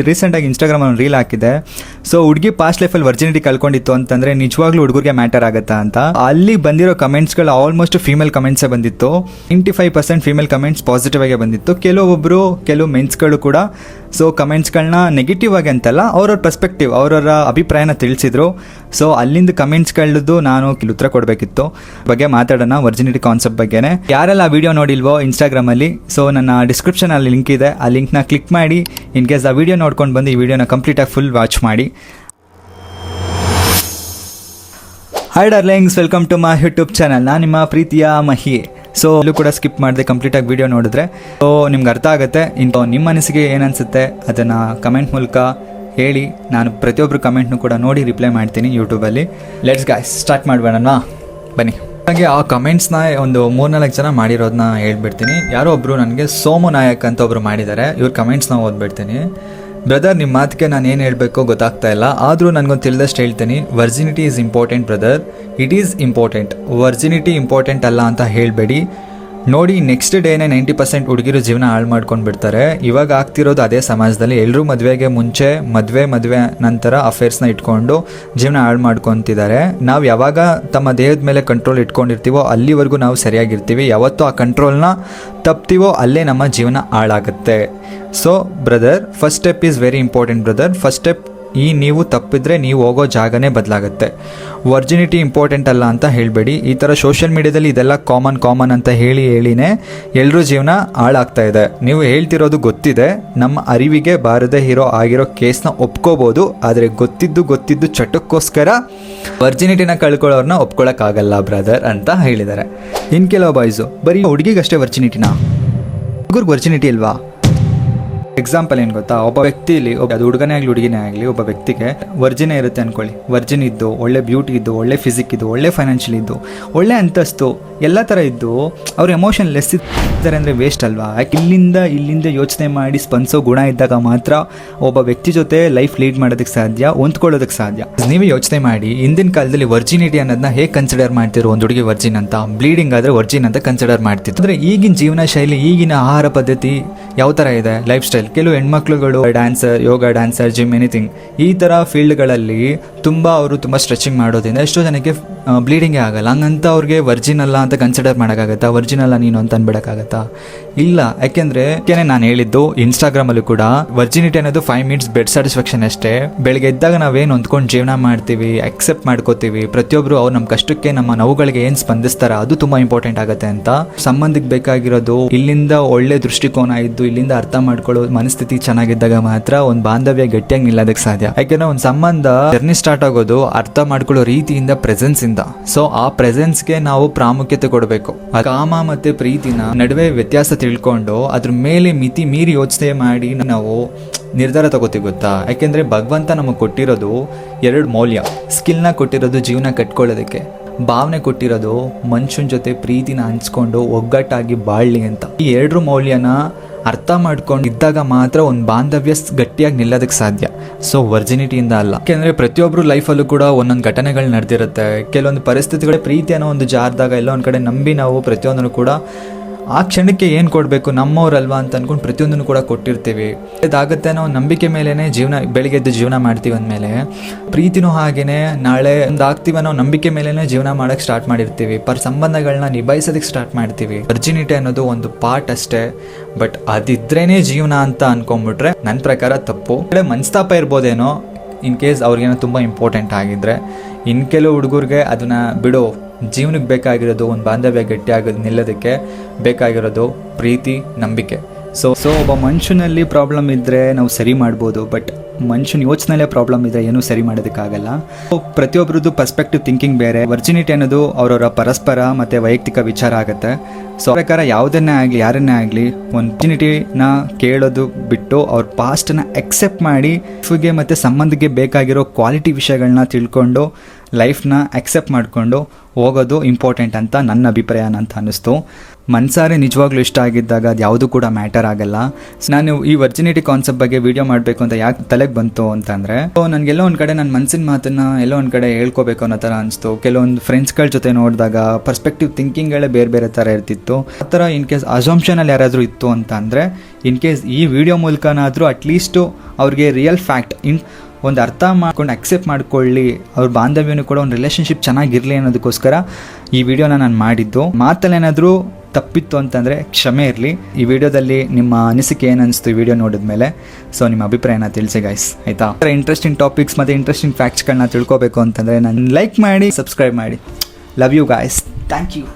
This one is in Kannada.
ರೀಸೆಂಟಾಗಿ ಇನ್ಸ್ಟಾಗ್ರಾಮಲ್ಲಿ ಒಂದು ರೀಲ್ ಹಾಕಿದೆ. ಸೊ ಹುಡುಗಿ ಪಾಸ್ಟ್ ಲೈಫಲ್ಲಿ ವರ್ಜಿನಿಟಿ ಕಳ್ಕೊಂಡಿತ್ತು ಅಂತಂದರೆ ನಿಜವಾಗ್ಲೂ ಹುಡುಗರಿಗೆ ಮ್ಯಾಟರ್ ಆಗುತ್ತಾ ಅಂತ. ಅಲ್ಲಿ ಬಂದಿರೋ ಕಮೆಂಟ್ಸ್ಗಳು ಆಲ್ಮೋಸ್ಟ್ ಫೀಮೇಲ್ ಕಮೆಂಟ್ಸೇ ಬಂದಿತ್ತು. 95% ಫೀಮೇಲ್ ಕಮೆಂಟ್ಸ್ ಪಾಸಿಟಿವ್ ಆಗಿ ಬಂದಿತ್ತು. ಕೆಲವು ಮೆನ್ಸ್ಗಳು ಕೂಡ ಸೊ ಕಮೆಂಟ್ಸ್ಗಳನ್ನ ನೆಗೆಟಿವ್ ಆಗಿ ಅಂತಲ್ಲ, ಅವ್ರವ್ರ ಪರ್ಸ್ಪೆಕ್ಟಿವ್ ಅವರವರ ಅಭಿಪ್ರಾಯನ ತಿಳಿಸಿದ್ರು. ಸೊ ಅಲ್ಲಿಂದ ಕಮೆಂಟ್ಸ್ಗಳದ್ದು ನಾನು ಉತ್ತರ ಕೊಡಬೇಕಿತ್ತು. ಬಗ್ಗೆ ಮಾತಾಡೋಣ ವರ್ಜಿನಿಟಿ ಕಾನ್ಸೆಪ್ಟ್ ಬಗ್ಗೆನೇ. ಯಾರೆಲ್ಲ ಆ ವಿಡಿಯೋ ನೋಡಿಲ್ವೋ ಇನ್ಸ್ಟಾಗ್ರಾಮಲ್ಲಿ, ಸೊ ನನ್ನ ಡಿಸ್ಕ್ರಿಪ್ಷನಲ್ಲಿ ಲಿಂಕ್ ಇದೆ, ಆ ಲಿಂಕ್ನ ಕ್ಲಿಕ್ ಮಾಡಿ ಇನ್ ಕೇಸ್ ಆ ವಿಡಿಯೋ ನೋಡ್ಕೊಂಡು ಬಂದು ಈ ವಿಡಿಯೋನ ಕಂಪ್ಲೀಟಾಗಿ ಫುಲ್ ವಾಚ್ ಮಾಡಿ. Hi darlings, welcome to my YouTube channel. ನಾನು ನಿಮ್ಮ ಪ್ರೀತಿಯ ಮಹಿ. ಸೊ ಅಲ್ಲೂ ಕೂಡ ಸ್ಕಿಪ್ ಮಾಡಿದೆ ಕಂಪ್ಲೀಟಾಗಿ ವಿಡಿಯೋ ನೋಡಿದ್ರೆ ಸೊ ನಿಮ್ಗೆ ಅರ್ಥ ಆಗುತ್ತೆ. ಇನ್ನು ನಿಮ್ಮ ಮನಸ್ಸಿಗೆ ಏನನ್ಸುತ್ತೆ ಅದನ್ನು ಕಮೆಂಟ್ ಮೂಲಕ ಹೇಳಿ. ನಾನು ಪ್ರತಿಯೊಬ್ಬರು ಕಮೆಂಟ್ನು ಕೂಡ ನೋಡಿ ರಿಪ್ಲೈ ಮಾಡ್ತೀನಿ ಯೂಟ್ಯೂಬಲ್ಲಿ. ಲೆಟ್ಸ್ ಗಾಯ್ಸ್ ಸ್ಟಾರ್ಟ್ ಮಾಡಬೇಡಣ್ಣ, ಬನ್ನಿ. ಹಾಗೆ ಆ ಕಮೆಂಟ್ಸ್ನ ಒಂದು 3-4 ಜನ ಮಾಡಿರೋದನ್ನ ಹೇಳ್ಬಿಡ್ತೀನಿ. ಯಾರೋ ಒಬ್ಬರು ನನಗೆ ಸೋಮು ನಾಯಕ್ ಅಂತ ಒಬ್ಬರು ಮಾಡಿದ್ದಾರೆ. ಇವ್ರ ಕಮೆಂಟ್ಸ್ನ ಓದ್ಬಿಡ್ತೀನಿ. ಬ್ರದರ್, ನಿಮ್ಮ ಮಾತಿಗೆ ನಾನು ಏನು ಹೇಳಬೇಕೋ ಗೊತ್ತಾಗ್ತಾ ಇಲ್ಲ, ಆದರೂ ನನಗೊಂದು ತಿಳಿದಷ್ಟು ಹೇಳ್ತೀನಿ. Virginity is important brother, it is important. Virginity important ಅಲ್ಲ ಅಂತ ಹೇಳಬೇಡಿ. ನೋಡಿ, ನೆಕ್ಸ್ಟ್ ಡೇನೇ 90% ಹುಡುಗಿರು ಜೀವನ ಹಾಳು ಮಾಡ್ಕೊಂಡು ಬಿಡ್ತಾರೆ. ಇವಾಗ ಆಗ್ತಿರೋದು ಅದೇ ಸಮಾಜದಲ್ಲಿ. ಎಲ್ಲರೂ ಮದುವೆಗೆ ಮುಂಚೆ ಮದುವೆ ನಂತರ ಅಫೇರ್ಸ್ನ ಇಟ್ಕೊಂಡು ಜೀವನ ಹಾಳು ಮಾಡ್ಕೊತಿದ್ದಾರೆ. ನಾವು ಯಾವಾಗ ತಮ್ಮ ದೇಹದ ಮೇಲೆ ಕಂಟ್ರೋಲ್ ಇಟ್ಕೊಂಡಿರ್ತೀವೋ ಅಲ್ಲಿವರೆಗೂ ನಾವು ಸರಿಯಾಗಿರ್ತೀವಿ. ಯಾವತ್ತೂ ಆ ಕಂಟ್ರೋಲ್ನ ತಪ್ತೀವೋ ಅಲ್ಲೇ ನಮ್ಮ ಜೀವನ ಹಾಳಾಗುತ್ತೆ. So brother, first step is very important brother. First step ನೀವು ತಪ್ಪಿದ್ರೆ ನೀವು ಹೋಗೋ ಜಾಗನೇ ಬದಲಾಗುತ್ತೆ. ವರ್ಜಿನಿಟಿ ಇಂಪಾರ್ಟೆಂಟ್ ಅಲ್ಲ ಅಂತ ಹೇಳಬೇಡಿ. ಈ ಥರ ಸೋಷಿಯಲ್ ಮೀಡಿಯಾದಲ್ಲಿ ಇದೆಲ್ಲ ಕಾಮನ್ ಅಂತ ಹೇಳಿನೇ ಎಲ್ಲರೂ ಜೀವನ ಹಾಳಾಗ್ತಾ ಇದೆ. ನೀವು ಹೇಳ್ತಿರೋದು ಗೊತ್ತಿದೆ, ನಮ್ಮ ಅರಿವಿಗೆ ಬಾರದೇ ಆಗಿರೋ ಕೇಸ್ನ ಒಪ್ಕೋಬೋದು. ಆದರೆ ಗೊತ್ತಿದ್ದು ಚಟಕ್ಕೋಸ್ಕರ ವರ್ಜಿನಿಟಿನ ಕಳ್ಕೊಳ್ಳೋರನ್ನ ಒಪ್ಕೊಳ್ಳೋಕ್ಕಾಗಲ್ಲ ಬ್ರದರ್ ಅಂತ ಹೇಳಿದ್ದಾರೆ. ಇನ್ನು ಕೆಲವು ಬಾಯ್ಸು ಬರೀ ಹುಡುಗಿಗಷ್ಟೇ ವರ್ಜಿನಿಟಿನಾ, ಹುಡುಗರಿಗೆ ವರ್ಜಿನಿಟಿ ಇಲ್ವಾ? ಎಕ್ಸಾಂಪಲ್ ಏನು ಗೊತ್ತಾ, ಒಬ್ಬ ವ್ಯಕ್ತಿಲಿ ಅದು ಹುಡುಗನೇ ಆಗಲಿ ಹುಡುಗಿನೇ ಆಗಲಿ, ಒಬ್ಬ ವ್ಯಕ್ತಿಗೆ ವರ್ಜಿನೇ ಇರುತ್ತೆ ಅಂದ್ಕೊಳ್ಳಿ. ವರ್ಜಿನ್ ಇದ್ದು, ಒಳ್ಳೆ ಬ್ಯೂಟಿ ಇದ್ದು, ಒಳ್ಳೆ ಫಿಸಿಕ್ ಇದ್ದು, ಒಳ್ಳೆ ಫೈನಾನ್ಷಿಯಲ್ ಇದ್ದು, ಒಳ್ಳೆ ಅಂತಸ್ತು ಎಲ್ಲ ಥರ ಇದ್ದು ಅವ್ರ ಎಮೋಷನ್ ಲೆಸ್ ಇದ್ದಾರೆ ಅಂದರೆ ವೇಸ್ಟ್ ಅಲ್ವಾ? ಯಾಕೆ ಇಲ್ಲಿಂದ ಯೋಚನೆ ಮಾಡಿ ಸ್ಪಂದಿಸೋ ಗುಣ ಇದ್ದಾಗ ಮಾತ್ರ ಒಬ್ಬ ವ್ಯಕ್ತಿ ಜೊತೆ ಲೈಫ್ ಲೀಡ್ ಮಾಡೋದಕ್ಕೆ ಸಾಧ್ಯ, ಹೊಂದ್ಕೊಳ್ಳೋದಕ್ಕೆ ಸಾಧ್ಯ. ನೀವೇ ಯೋಚನೆ ಮಾಡಿ, ಹಿಂದಿನ ಕಾಲದಲ್ಲಿ ವರ್ಜಿನಿಟಿ ಅನ್ನೋದನ್ನ ಹೇಗೆ ಕನ್ಸಿಡರ್ ಮಾಡ್ತಿರೋ? ಒಂದು ಹುಡುಗಿ ವರ್ಜಿನ್ ಅಂತ, ಬ್ಲೀಡಿಂಗ್ ಆದರೆ ವರ್ಜಿನ್ ಅಂತ ಕನ್ಸಿಡರ್ ಮಾಡ್ತಿತ್ತು. ಅಂದರೆ ಈಗಿನ ಜೀವನ ಶೈಲಿ, ಈಗಿನ ಆಹಾರ ಪದ್ಧತಿ ಯಾವ ಥರ ಇದೆ, ಲೈಫ್ ಸ್ಟೈಲ್. ಕೆಲವು ಹೆಣ್ಮಕ್ಳುಗಳು ಡ್ಯಾನ್ಸರ್, ಯೋಗ ಡ್ಯಾನ್ಸರ್, ಜಿಮ್, ಎನಿಥಿಂಗ್ ಈ ಥರ ಫೀಲ್ಡ್ಗಳಲ್ಲಿ ಅವರು ತುಂಬ ಸ್ಟ್ರೆಚಿಂಗ್ ಮಾಡೋದ್ರಿಂದ ಎಷ್ಟೋ ಜನಕ್ಕೆ ಬ್ಲೀಡಿಂಗೇ ಆಗಲ್ಲ. ಹಂಗಂತ ಅವ್ರಿಗೆ ವರ್ಜಿನ್ ಅಲ್ಲ ಅಂತ ಕನ್ಸಿಡರ್ ಮಾಡೋಕ್ಕಾಗತ್ತಾ? ವರ್ಜಿನ್ ಅಲ್ಲ ನೀನು ಅಂತ ಅನ್ಬಿಡೋಕ್ಕಾಗತ್ತಾ? ಇಲ್ಲ. ಯಾಕೆಂದರೆ ನಾನು ಹೇಳಿದ್ದು ಇನ್ಸ್ಟಾಗ್ರಾಮಲ್ಲೂ ಕೂಡ ವರ್ಜಿನಿಟಿ ಅನ್ನೋದು 5 minutes ಬೆಡ್ ಸ್ಯಾಟಿಸ್ಫ್ಯಾಕ್ಷನ್ ಅಷ್ಟೇ. ಬೆಳಗ್ಗೆ ಎದ್ದಾಗ ನಾವೇನು ಹೊಂದ್ಕೊಂಡು ಜೀವನ ಮಾಡ್ತೀವಿ, ಅಕ್ಸೆಪ್ಟ್ ಮಾಡ್ಕೋತೀವಿ. ಪ್ರತಿಯೊಬ್ಬರು ಅವ್ರು ನಮ್ಮ ಕಷ್ಟಕ್ಕೆ, ನಮ್ಮ ನೋವುಗಳಿಗೆ ಏನು ಸ್ಪಂದಿಸ್ತಾರ ಅದು ತುಂಬ ಇಂಪಾರ್ಟೆಂಟ್ ಆಗುತ್ತೆ ಅಂತ. ಸಂಬಂಧಕ್ಕೆ ಬೇಕಾಗಿರೋದು ಇಲ್ಲಿಂದ ಒಳ್ಳೆ ದೃಷ್ಟಿಕೋನ ಇದ್ದು, ಇಲ್ಲಿಂದ ಅರ್ಥ ಮಾಡ್ಕೊಳ್ಳೋ ಮನಸ್ಥಿತಿ ಚೆನ್ನಾಗಿದ್ದಾಗ ಮಾತ್ರ ಒಂದು ಬಾಂಧವ್ಯ ಗಟ್ಟಿಯಾಗಿ ನಿಲ್ಲೋದಕ್ಕೆ ಸಾಧ್ಯ. ಯಾಕೆಂದ್ರೆ ಒಂದು ಸಂಬಂಧ ಜರ್ನಿ ಸ್ಟಾರ್ಟ್ ಆಗೋದು ಅರ್ಥ ಮಾಡ್ಕೊಳ್ಳೋ ರೀತಿಯಿಂದ, ಪ್ರೆಸೆನ್ಸ್ ಇಂದ. ಸೊ ಆ ಪ್ರೆಸೆನ್ಸ್ಗೆ ನಾವು ಪ್ರಾಮುಖ್ಯತೆ ಕೊಡಬೇಕು. ಕಾಮ ಮತ್ತೆ ಪ್ರೀತಿನ ನಡುವೆ ವ್ಯತ್ಯಾಸ ತಿಳ್ಕೊಂಡು ಅದ್ರ ಮೇಲೆ ಮಿತಿ ಮೀರಿ ಯೋಚನೆ ಮಾಡಿ ನಾವು ನಿರ್ಧಾರ ತಗೋತೀವಿ, ಗೊತ್ತಾ? ಯಾಕೆಂದ್ರೆ ಭಗವಂತ ನಮಗೆ ಕೊಟ್ಟಿರೋದು 2 ಮೌಲ್ಯ. ಸ್ಕಿಲ್ನ ಕೊಟ್ಟಿರೋದು ಜೀವನ ಕಟ್ಕೊಳ್ಳೋದಕ್ಕೆ, ಭಾವನೆ ಕೊಟ್ಟಿರೋದು ಮನುಷ್ಯನ ಜೊತೆ ಪ್ರೀತಿನ ಹಂಚ್ಕೊಂಡು ಒಗ್ಗಟ್ಟಾಗಿ ಬಾಳ್ಲಿ ಅಂತ. ಈ 2 ಮೌಲ್ಯನ ಅರ್ಥ ಮಾಡ್ಕೊಂಡು ಇದ್ದಾಗ ಮಾತ್ರ ಒಂದು ಬಾಂಧವ್ಯ ಗಟ್ಟಿಯಾಗಿ ನಿಲ್ಲೋದಕ್ಕೆ ಸಾಧ್ಯ. ಸೊ ವರ್ಜಿನಿಟಿಯಿಂದ ಅಲ್ಲ. ಯಾಕೆಂದರೆ ಪ್ರತಿಯೊಬ್ಬರು ಲೈಫಲ್ಲೂ ಕೂಡ ಒಂದೊಂದು ಘಟನೆಗಳು ನಡೆದಿರುತ್ತೆ. ಕೆಲವೊಂದು ಪರಿಸ್ಥಿತಿಗಳೇ ಪ್ರೀತಿ ಅನ್ನೋ ಒಂದು ಜಾರದಾಗ ಎಲ್ಲೋ ಒಂದು ಕಡೆ ನಂಬಿ ನಾವು ಪ್ರತಿಯೊಂದನ್ನು ಕೂಡ ಆ ಕ್ಷಣಕ್ಕೆ ಏನು ಕೊಡಬೇಕು, ನಮ್ಮವ್ರಲ್ವಾ ಅಂತ ಅಂದ್ಕೊಂಡು ಪ್ರತಿಯೊಂದನ್ನು ಕೂಡ ಕೊಟ್ಟಿರ್ತೀವಿ. ಇದಾಗುತ್ತೆ ಅನ್ನೋ ನಂಬಿಕೆ ಮೇಲೇ ಬೆಳಿಗ್ಗೆ ಎದ್ದು ಜೀವನ ಮಾಡ್ತೀವಿ ಅಂದಮೇಲೆ ಪ್ರೀತಿನೂ ಹಾಗೇನೆ ನಾಳೆ ಒಂದು ಆಗ್ತೀವಿ ಅನ್ನೋ ನಂಬಿಕೆ ಮೇಲೇ ಜೀವನ ಮಾಡೋಕ್ಕೆ ಸ್ಟಾರ್ಟ್ ಮಾಡಿರ್ತೀವಿ. ಸಂಬಂಧಗಳನ್ನ ನಿಭಾಯಿಸೋದಕ್ಕೆ ಸ್ಟಾರ್ಟ್ ಮಾಡ್ತೀವಿ. ವರ್ಜಿನಿಟಿ ಅನ್ನೋದು ಒಂದು ಪಾರ್ಟ್ ಅಷ್ಟೇ. ಬಟ್ ಅದಿದ್ರೇನೆ ಜೀವನ ಅಂತ ಅನ್ಕೊಂಡ್ಬಿಟ್ರೆ ನನ್ನ ಪ್ರಕಾರ ತಪ್ಪು. ಮನಸ್ತಾಪ ಇರ್ಬೋದೇನೋ ಇನ್ ಕೇಸ್ ಅವ್ರಿಗೇನೋ ತುಂಬ ಇಂಪಾರ್ಟೆಂಟ್ ಆಗಿದ್ರೆ. ಇನ್ನು ಕೆಲವು ಹುಡುಗರಿಗೆ ಅದನ್ನು ಬಿಡೋ, ಜೀವನಕ್ಕೆ ಬೇಕಾಗಿರೋದು ಒಂದು ಬಾಂಧವ್ಯ ಗಟ್ಟಿಯಾಗೋದು ನಿಲ್ಲೋದಕ್ಕೆ ಬೇಕಾಗಿರೋದು ಪ್ರೀತಿ, ನಂಬಿಕೆ. ಸೊ ಒಬ್ಬ ಮನುಷ್ಯನಲ್ಲಿ ಪ್ರಾಬ್ಲಮ್ ಇದ್ದರೆ ನಾವು ಸರಿ ಮಾಡ್ಬೋದು. ಬಟ್ ಮನುಷ್ಯನ ಯೋಚನೆಯಲ್ಲೇ ಪ್ರಾಬ್ಲಮ್ ಇದ್ದರೆ ಏನೂ ಸರಿ ಮಾಡೋದಕ್ಕಾಗಲ್ಲ. ಪ್ರತಿಯೊಬ್ಬರದ್ದು ಪರ್ಸ್ಪೆಕ್ಟಿವ್ ಥಿಂಕಿಂಗ್ ಬೇರೆ. ವರ್ಜಿನಿಟಿ ಅನ್ನೋದು ಅವರವರ ಪರಸ್ಪರ ಮತ್ತು ವೈಯಕ್ತಿಕ ವಿಚಾರ ಆಗುತ್ತೆ. ಸೊ ಪ್ರಕಾರ ಯಾವುದನ್ನೇ ಆಗಲಿ, ಯಾರನ್ನೇ ಆಗಲಿ, ಒಂದು ವರ್ಜಿನಿಟಿನ ಕೇಳೋದು ಬಿಟ್ಟು ಅವ್ರ ಪಾಸ್ಟನ್ನ ಎಕ್ಸೆಪ್ಟ್ ಮಾಡಿ ಲೈಫ್ಗೆ ಮತ್ತು ಸಂಬಂಧಕ್ಕೆ ಬೇಕಾಗಿರೋ ಕ್ವಾಲಿಟಿ ವಿಷಯಗಳನ್ನ ತಿಳ್ಕೊಂಡು ಲೈಫ್ನ ಅಕ್ಸೆಪ್ಟ್ ಮಾಡಿಕೊಂಡು ಹೋಗೋದು ಇಂಪಾರ್ಟೆಂಟ್ ಅಂತ ನನ್ನ ಅಭಿಪ್ರಾಯ ಅಂತ ಅನ್ನಿಸ್ತು. ಮನಸಾರೆ ನಿಜವಾಗ್ಲೂ ಇಷ್ಟ ಆಗಿದ್ದಾಗ ಅದು ಯಾವುದೂ ಕೂಡ ಮ್ಯಾಟರ್ ಆಗಲ್ಲ. ನಾನು ಈ ವರ್ಜಿನಿಟಿ ಕಾನ್ಸೆಪ್ಟ್ ಬಗ್ಗೆ ವಿಡಿಯೋ ಮಾಡಬೇಕು ಅಂತ ಯಾಕೆ ತಲೆಗೆ ಬಂತು ಅಂತಂದರೆ, ನನಗೆಲ್ಲೋ ಒಂದು ಕಡೆ ನನ್ನ ಮನಸ್ಸಿನ ಮಾತನ್ನು ಎಲ್ಲೋ ಒಂದು ಕಡೆ ಹೇಳ್ಕೋಬೇಕು ಅನ್ನೋ ಥರ ಅನಿಸ್ತು. ಕೆಲವೊಂದು ಫ್ರೆಂಡ್ಸ್ಗಳ ಜೊತೆ ನೋಡಿದಾಗ ಪರ್ಸ್ಪೆಕ್ಟಿವ್ ಥಿಂಕಿಂಗ್ಗಳೇ ಬೇರೆ ಥರ ಇರ್ತಿತ್ತು. ಆ ಥರ ಇನ್ ಕೇಸ್ ಅಸಂಪ್ಷನಲ್ಲಿ ಯಾರಾದರೂ ಇತ್ತು ಅಂತ ಅಂದರೆ ಇನ್ ಕೇಸ್ ಈ ವಿಡಿಯೋ ಮೂಲಕನಾದರೂ ಅಟ್ಲೀಸ್ಟು ಅವ್ರಿಗೆ ರಿಯಲ್ ಫ್ಯಾಕ್ಟ್ ಒಂದು ಅರ್ಥ ಮಾಡ್ಕೊಂಡು ಅಕ್ಸೆಪ್ಟ್ ಮಾಡ್ಕೊಳ್ಳಿ, ಅವ್ರ ಬಾಂಧವ್ಯನೂ ಕೂಡ ಒಂದು ರಿಲೇಷನ್ಶಿಪ್ ಚೆನ್ನಾಗಿರಲಿ ಅನ್ನೋದಕ್ಕೋಸ್ಕರ ಈ ವಿಡಿಯೋನ ನಾನು ಮಾಡಿದ್ದು. ಮಾತಲ್ಲೇನಾದರೂ ತಪ್ಪಿತ್ತು ಅಂತಂದರೆ ಕ್ಷಮೆ ಇರಲಿ. ಈ ವಿಡಿಯೋದಲ್ಲಿ ನಿಮ್ಮ ಅನಿಸಿಕೆ ಏನು ಅನಿಸ್ತು ಈ ವಿಡಿಯೋ ನೋಡಿದ್ಮೇಲೆ, ಸೊ ನಿಮ್ಮ ಅಭಿಪ್ರಾಯನ ತಿಳಿಸಿ ಗೈಸ್, ಆಯಿತಾ? ಇಂಟ್ರೆಸ್ಟಿಂಗ್ ಟಾಪಿಕ್ಸ್ ಮತ್ತು ಇಂಟ್ರೆಸ್ಟಿಂಗ್ ಫ್ಯಾಕ್ಟ್ಸ್ಗಳನ್ನ ತಿಳ್ಕೊಬೇಕು ಅಂತಂದರೆ ನಾನು ಲೈಕ್ ಮಾಡಿ, ಸಬ್ಸ್ಕ್ರೈಬ್ ಮಾಡಿ. Love you guys, thank you.